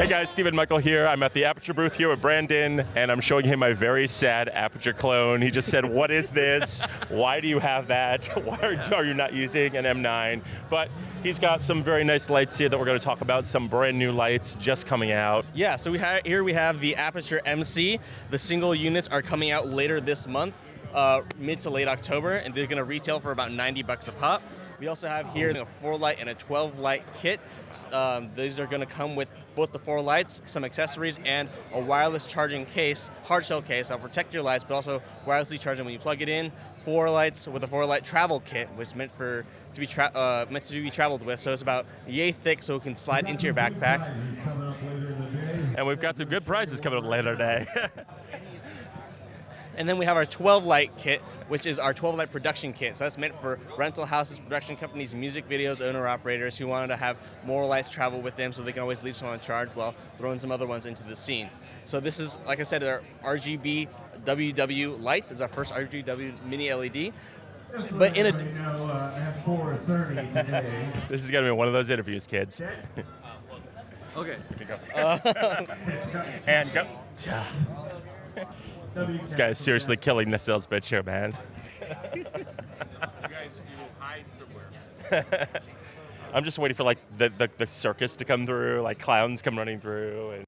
Hey guys, Stephen Michael here. I'm at the Aputure booth here with Brandon, and I'm showing him my very sad Aputure clone. He just said, "What is this? Why do you have that? Why are you not using an M9?" But he's got some very nice lights here that we're going to talk about, some brand new lights just coming out. Yeah, so here we have the Aputure MC. The single units are coming out later this month, mid to late October, and they're going to retail for about $90 a pop. We also have here a 4-light and a 12-light kit. These are going to come with both the 4 lights, some accessories, and a wireless charging case, hard shell case that'll protect your lights, but also wirelessly charging when you plug it in. 4 lights with a 4-light travel kit, which is meant to be traveled with. So it's about yay thick, so it can slide into your backpack. And we've got some good prizes coming up later today. And then we have our 12-light kit, which is our 12-light production kit. So that's meant for rental houses, production companies, music videos, owner-operators who wanted to have more lights travel with them so they can always leave some on charge while throwing some other ones into the scene. So this is, like I said, our RGB WW lights. It's our first RGB mini LED. But in a... at 4:30 today. This is going to be one of those interviews, kids. Okay. You can go. And go. This guy is seriously killing the sales pitch here, man. You guys will hide somewhere. I'm just waiting for like the circus to come through, like clowns come running through. And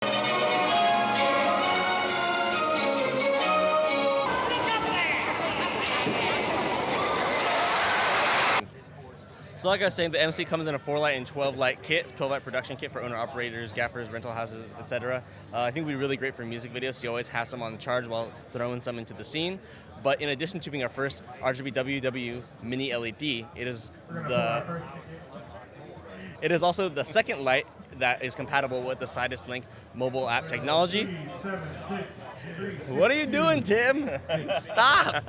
So like I was saying, the MC comes in a 4-light and 12-light kit, 12-light production kit for owner-operators, gaffers, rental houses, etc. I think it would be really great for music videos, so you always have some on the charge while throwing some into the scene. But in addition to being our first RGB WW mini LED, it is also the second light that is compatible with the Sidus Link mobile app technology. What are you doing, Tim? Stop!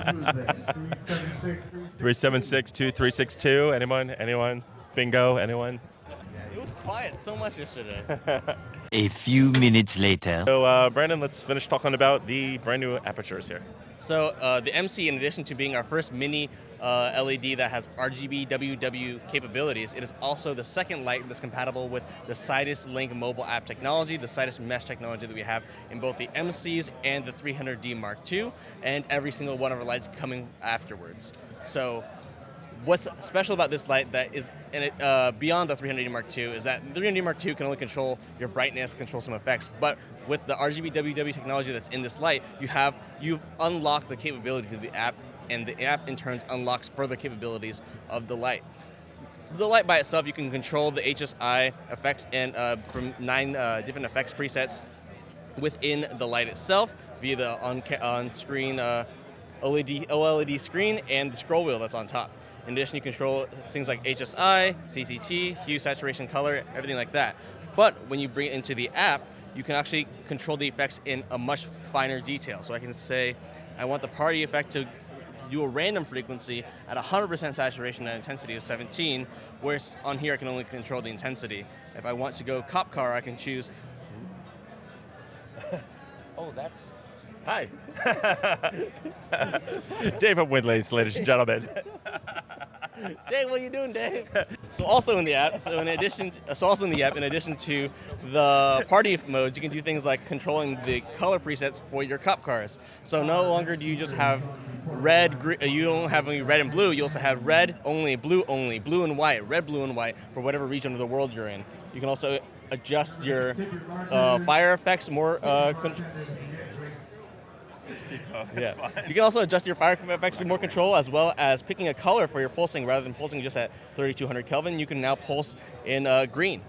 376-2362. Anyone? Bingo? Anyone? It was quiet so much yesterday. A few minutes later. So, Brandon, let's finish talking about the brand new Aputures here. So the MC, in addition to being our first mini LED that has RGB WW capabilities, it is also the second light that's compatible with the Sidus Link mobile app technology, the Sidus mesh technology that we have in both the MCs and the 300D Mark II, and every single one of our lights coming afterwards. So what's special about this light that is beyond the 300D Mark II is that the 300D Mark II can only control your brightness, control some effects, but with the RGB WW technology that's in this light, you've unlocked the capabilities of the app, and the app in turn unlocks further capabilities of the light. The light by itself, you can control the HSI effects and from 9 different effects presets within the light itself via the on-screen OLED screen and the scroll wheel that's on top. In addition, you control things like HSI, CCT, hue, saturation, color, everything like that. But when you bring it into the app, you can actually control the effects in a much finer detail. So I can say, I want the party effect to do a random frequency at 100% saturation and intensity of 17, whereas on here I can only control the intensity. If I want to go cop car, I can choose... Oh, that's... Hi. David Windlays, ladies and gentlemen. Dave, what are you doing, Dave? So also in the app, in addition to the party modes, you can do things like controlling the color presets for your cop cars. So no longer do you just have red, you don't have only red and blue, you also have red only, blue and white, red, blue, and white for whatever region of the world you're in. You can also adjust your fire effects more Yeah. You can also adjust your fire effects with more control, as well as picking a color for your pulsing. Rather than pulsing just at 3200 Kelvin, you can now pulse in green.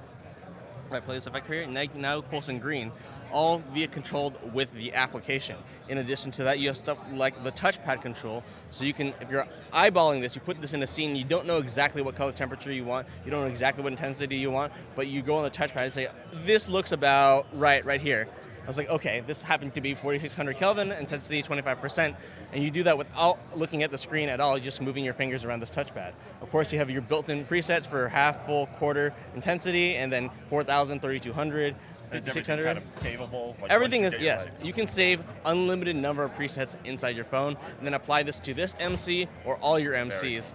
I play this effect here, now pulse in green, all via controlled with the application. In addition to that, you have stuff like the touchpad control, so you can, if you're eyeballing this, you put this in a scene, you don't know exactly what color temperature you want, you don't know exactly what intensity you want, but you go on the touchpad and say, this looks about right here. I was like, okay, this happened to be 4600 Kelvin, intensity 25%, and you do that without looking at the screen at all, just moving your fingers around this touchpad. Of course, you have your built-in presets for half, full, quarter intensity, and then 4000, 3200, 5600. Kind of savable. Like Everything is, light. yes. You can save unlimited number of presets inside your phone, and then apply this to this MC or all your MCs.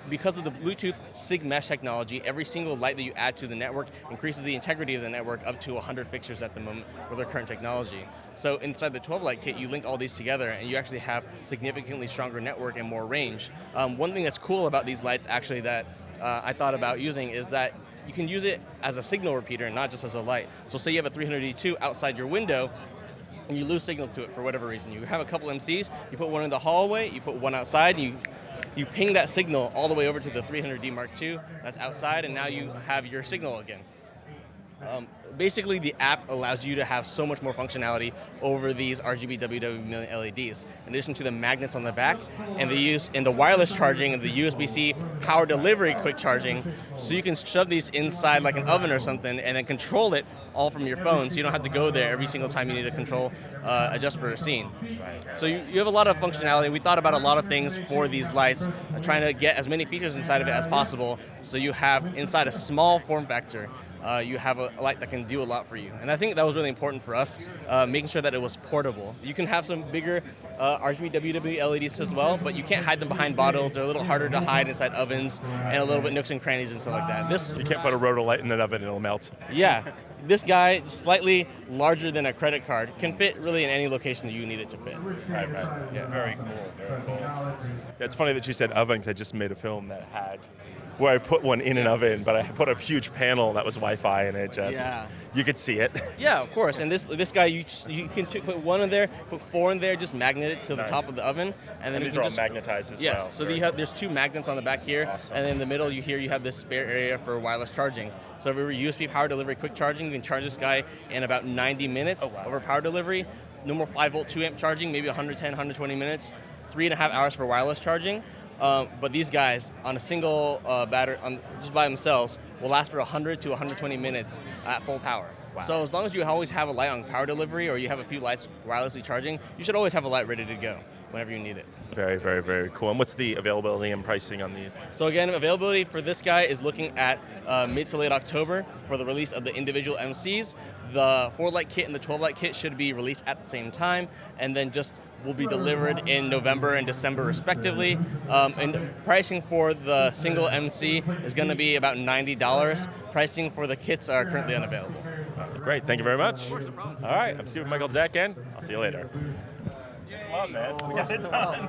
because of the Bluetooth SIG mesh technology, every single light that you add to the network increases the integrity of the network up to 100 fixtures at the moment with our current technology. So inside the 12 light kit, you link all these together and you actually have significantly stronger network and more range. One thing that's cool about these lights actually that I thought about using is that you can use it as a signal repeater and not just as a light. So say you have a 300D2 outside your window and you lose signal to it for whatever reason. You have a couple MCs, you put one in the hallway, you put one outside, and you ping that signal all the way over to the 300D Mark II that's outside, and now you have your signal again. Basically, the app allows you to have so much more functionality over these RGB WW million LEDs. In addition to the magnets on the back and the use in the wireless charging and the USB-C power delivery quick charging, so you can shove these inside like an oven or something and then control it all from your phone, so you don't have to go there every single time you need to control adjust for a scene. So you have a lot of functionality. We thought about a lot of things for these lights, trying to get as many features inside of it as possible, so you have inside a small form factor, you have a light that can do a lot for you. And I think that was really important for us, making sure that it was portable. You can have some bigger RGB WW LEDs as well, but you can't hide them behind bottles. They're a little harder to hide inside ovens and a little bit nooks and crannies and stuff like that. You can't put a rotor light in an oven and it'll melt. Yeah. This guy, slightly larger than a credit card, can fit really in any location that you need it to fit. Right. Yeah, very cool. Very cool. It's funny that you said oven, because I just made a film that had where I put one in an oven, but I put a huge panel that was Wi-Fi, and it just you could see it. Yeah, of course. And this guy, you can put one in there, put four in there, just magnet it to the top of the oven, and then these are all magnetized as well. Yes. So there's two magnets on the back here, awesome. and in the middle you have this spare area for wireless charging. So if we were USB power delivery quick charging, you can charge this guy in about 90 minutes over power delivery. Normal 5-volt 2-amp charging, maybe 110, 120 minutes. 3.5 hours for wireless charging. But these guys, on a single battery, just by themselves, will last for 100 to 120 minutes at full power. Wow. So as long as you always have a light on power delivery, or you have a few lights wirelessly charging, you should always have a light ready to go whenever you need it. Very, very, very cool. And what's the availability and pricing on these? So again, availability for this guy is looking at mid to late October for the release of the individual MCs. The 4-light kit and the 12-light kit should be released at the same time, and then just will be delivered in November and December respectively. And pricing for the single MC is going to be about $90. Pricing for the kits are currently unavailable. Great, thank you very much. All right, I'm Stephen Michael Zack, and I'll see you later. Thanks a lot, man. We got it done.